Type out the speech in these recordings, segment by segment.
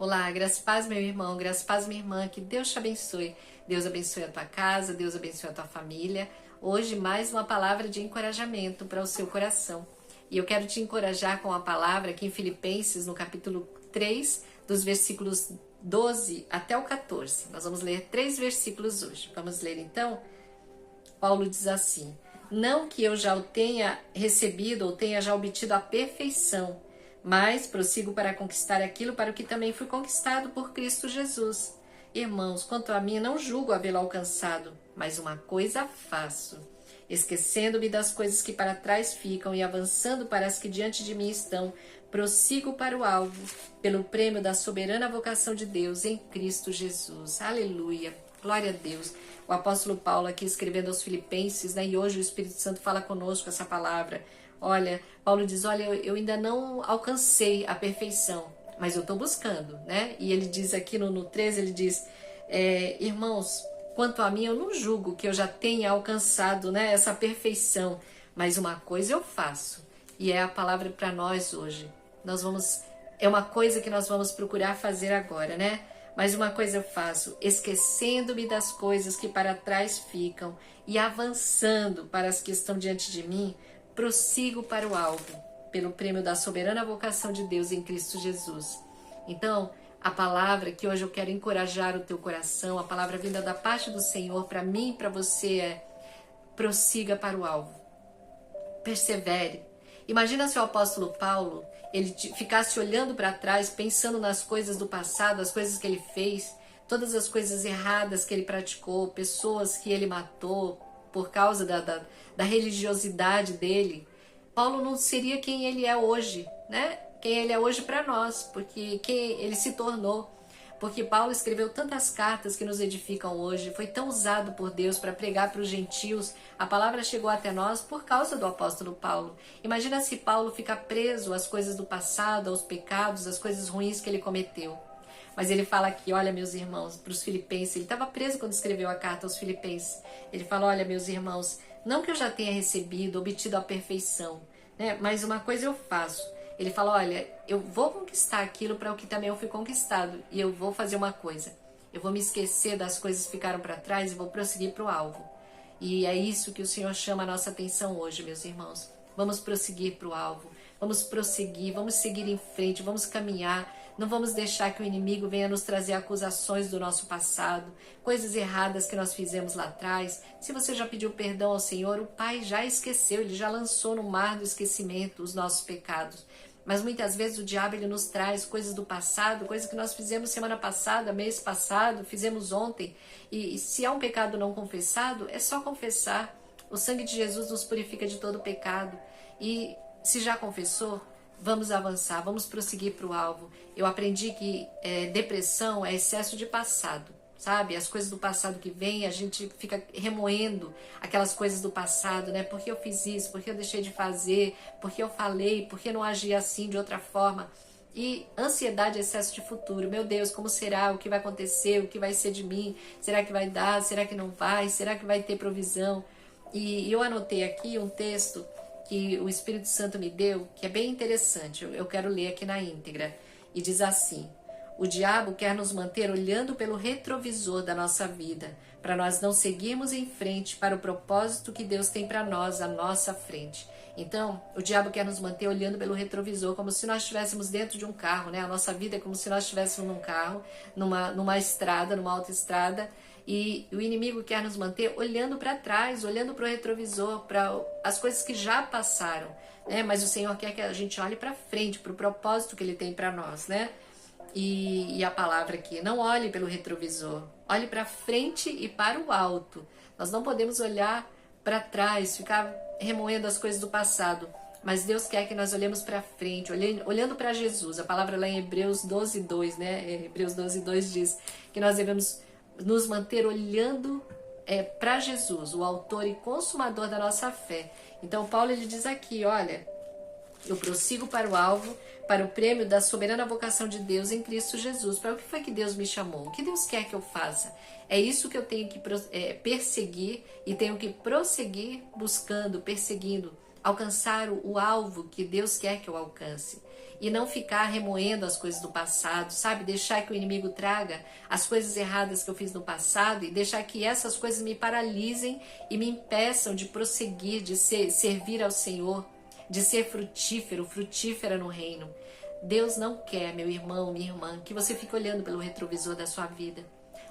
Olá, graças e paz, meu irmão, graças e paz, minha irmã, que Deus te abençoe. Deus abençoe a tua casa, Deus abençoe a tua família. Hoje, mais uma palavra de encorajamento para o seu coração. E eu quero te encorajar com a palavra aqui em Filipenses, no capítulo 3, dos versículos 12 até o 14. Nós vamos ler 3 versículos hoje. Vamos ler então? Paulo diz assim: não que eu já o tenha recebido ou tenha já obtido a perfeição, mas prossigo para conquistar aquilo para o que também fui conquistado por Cristo Jesus. Irmãos, quanto a mim, não julgo havê-lo alcançado, mas uma coisa faço, esquecendo-me das coisas que para trás ficam e avançando para as que diante de mim estão, prossigo para o alvo, pelo prêmio da soberana vocação de Deus em Cristo Jesus. Aleluia! Glória a Deus. O apóstolo Paulo aqui escrevendo aos Filipenses, né? E hoje o Espírito Santo fala conosco essa palavra. Olha, Paulo diz, olha, eu ainda não alcancei a perfeição, mas eu estou buscando, né? E ele diz aqui no 13, ele diz, irmãos, quanto a mim, eu não julgo que eu já tenha alcançado, né, essa perfeição, mas uma coisa eu faço, e é a palavra para nós hoje. É uma coisa que nós vamos procurar fazer agora, né? Mas uma coisa eu faço, esquecendo-me das coisas que para trás ficam e avançando para as que estão diante de mim, prossigo para o alvo, pelo prêmio da soberana vocação de Deus em Cristo Jesus. Então, a palavra que hoje eu quero encorajar o teu coração, a palavra vinda da parte do Senhor para mim e para você é: prossiga para o alvo, persevere. Imagina se o apóstolo Paulo ele ficasse olhando para trás, pensando nas coisas do passado, as coisas que ele fez, todas as coisas erradas que ele praticou, pessoas que ele matou por causa da religiosidade dele. Paulo não seria quem ele é hoje, né? Quem ele é hoje para nós, porque quem ele se tornou. Porque Paulo escreveu tantas cartas que nos edificam hoje, foi tão usado por Deus para pregar para os gentios. A palavra chegou até nós por causa do apóstolo Paulo. Imagina se Paulo ficar preso às coisas do passado, aos pecados, às coisas ruins que ele cometeu. Mas ele fala aqui, olha meus irmãos, para os filipenses, ele estava preso quando escreveu a carta aos filipenses. Ele fala, olha meus irmãos, não que eu já tenha recebido, obtido a perfeição, né? Mas uma coisa eu faço. Ele fala, olha, eu vou conquistar aquilo para o que também eu fui conquistado. E eu vou fazer uma coisa. Eu vou me esquecer das coisas que ficaram para trás e vou prosseguir para o alvo. E é isso que o Senhor chama a nossa atenção hoje, meus irmãos. Vamos prosseguir para o alvo. Vamos prosseguir, vamos seguir em frente, vamos caminhar. Não vamos deixar que o inimigo venha nos trazer acusações do nosso passado, coisas erradas que nós fizemos lá atrás. Se você já pediu perdão ao Senhor, o Pai já esqueceu, Ele já lançou no mar do esquecimento os nossos pecados. Mas muitas vezes o diabo ele nos traz coisas do passado, coisas que nós fizemos semana passada, mês passado, fizemos ontem. E se há um pecado não confessado, é só confessar. O sangue de Jesus nos purifica de todo pecado. E se já confessou, vamos avançar, vamos prosseguir para o alvo. Eu aprendi que depressão é excesso de passado. Sabe, as coisas do passado que vem, a gente fica remoendo aquelas coisas do passado, né? Por que eu fiz isso? Por que eu deixei de fazer? Por que eu falei? Por que eu não agi assim de outra forma? E ansiedade é excesso de futuro. Meu Deus, como será? O que vai acontecer? O que vai ser de mim? Será que vai dar? Será que não vai? Será que vai ter provisão? E eu anotei aqui um texto que o Espírito Santo me deu, que é bem interessante. Eu quero ler aqui na íntegra. E diz assim: o diabo quer nos manter olhando pelo retrovisor da nossa vida, para nós não seguirmos em frente para o propósito que Deus tem para nós à nossa frente. Então, o diabo quer nos manter olhando pelo retrovisor, como se nós estivéssemos dentro de um carro, né? A nossa vida é como se nós estivéssemos num carro, numa estrada, numa autoestrada, e o inimigo quer nos manter olhando para trás, olhando para o retrovisor, para as coisas que já passaram, né? Mas o Senhor quer que a gente olhe para frente, para o propósito que Ele tem para nós, né? E a palavra aqui, não olhe pelo retrovisor, olhe para frente e para o alto. Nós não podemos olhar para trás, ficar remoendo as coisas do passado, mas Deus quer que nós olhemos para frente, olhando para Jesus. A palavra lá em Hebreus 12:2, né? Hebreus 12:2 diz que nós devemos nos manter olhando para Jesus, o autor e consumador da nossa fé. Então Paulo ele diz aqui, olha, eu prossigo para o alvo, para o prêmio da soberana vocação de Deus em Cristo Jesus. Para o que foi que Deus me chamou? O que Deus quer que eu faça? É isso que eu tenho que perseguir e tenho que prosseguir buscando, perseguindo alcançar o alvo que Deus quer que eu alcance. E não ficar remoendo as coisas do passado, sabe? Deixar que o inimigo traga as coisas erradas que eu fiz no passado e deixar que essas coisas me paralisem e me impeçam de prosseguir, de servir ao Senhor, de ser frutífera no reino. Deus não quer, meu irmão, minha irmã, que você fique olhando pelo retrovisor da sua vida.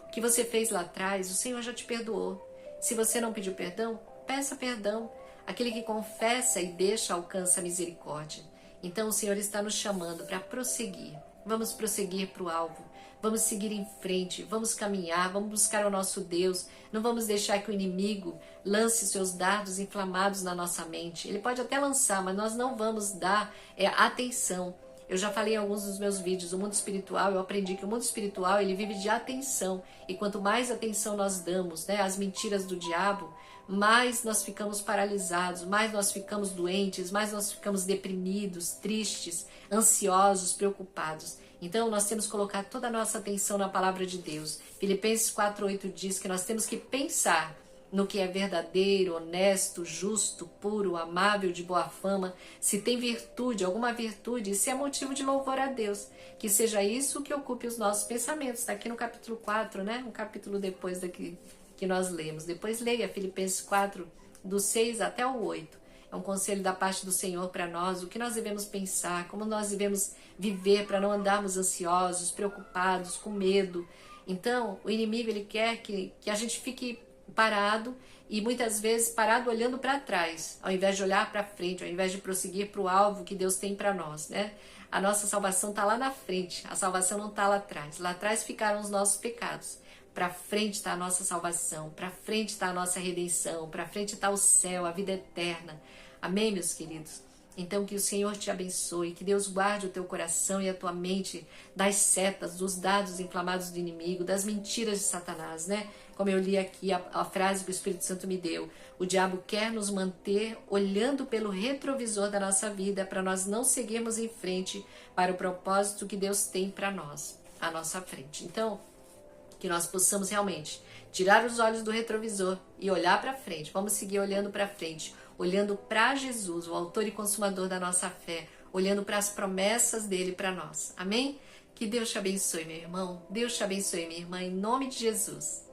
O que você fez lá atrás, o Senhor já te perdoou. Se você não pediu perdão, peça perdão. Aquele que confessa e deixa alcança a misericórdia. Então o Senhor está nos chamando para prosseguir. Vamos prosseguir para o alvo. Vamos seguir em frente. Vamos caminhar. Vamos buscar o nosso Deus. Não vamos deixar que o inimigo lance seus dardos inflamados na nossa mente. Ele pode até lançar, mas nós não vamos dar atenção. Eu já falei em alguns dos meus vídeos, o mundo espiritual, eu aprendi que o mundo espiritual ele vive de atenção. E quanto mais atenção nós damos, né, às mentiras do diabo, mais nós ficamos paralisados, mais nós ficamos doentes, mais nós ficamos deprimidos, tristes, ansiosos, preocupados. Então nós temos que colocar toda a nossa atenção na palavra de Deus. Filipenses 4:8 diz que nós temos que pensar no que é verdadeiro, honesto, justo, puro, amável, de boa fama, se tem virtude, alguma virtude, se é motivo de louvor a Deus, que seja isso que ocupe os nossos pensamentos. Está aqui no capítulo 4, né? Um capítulo depois daqui que nós lemos. Depois leia Filipenses 4, do 6 até o 8. É um conselho da parte do Senhor para nós, o que nós devemos pensar, como nós devemos viver para não andarmos ansiosos, preocupados, com medo. Então, o inimigo ele quer que a gente fique parado e muitas vezes parado olhando para trás, ao invés de olhar para frente, ao invés de prosseguir para o alvo que Deus tem para nós, né? A nossa salvação está lá na frente, a salvação não está lá atrás. Lá atrás ficaram os nossos pecados. Para frente está a nossa salvação, para frente está a nossa redenção, para frente está o céu, a vida eterna. Amém, meus queridos? Então que o Senhor te abençoe, que Deus guarde o teu coração e a tua mente das setas, dos dados inflamados do inimigo, das mentiras de Satanás, né? Como eu li aqui a frase que o Espírito Santo me deu, o diabo quer nos manter olhando pelo retrovisor da nossa vida para nós não seguirmos em frente para o propósito que Deus tem para nós, à nossa frente. Então, que nós possamos realmente tirar os olhos do retrovisor e olhar para frente. Vamos seguir olhando para frente, olhando para Jesus, o autor e consumador da nossa fé, olhando para as promessas dele para nós. Amém? Que Deus te abençoe, meu irmão. Deus te abençoe, minha irmã, em nome de Jesus.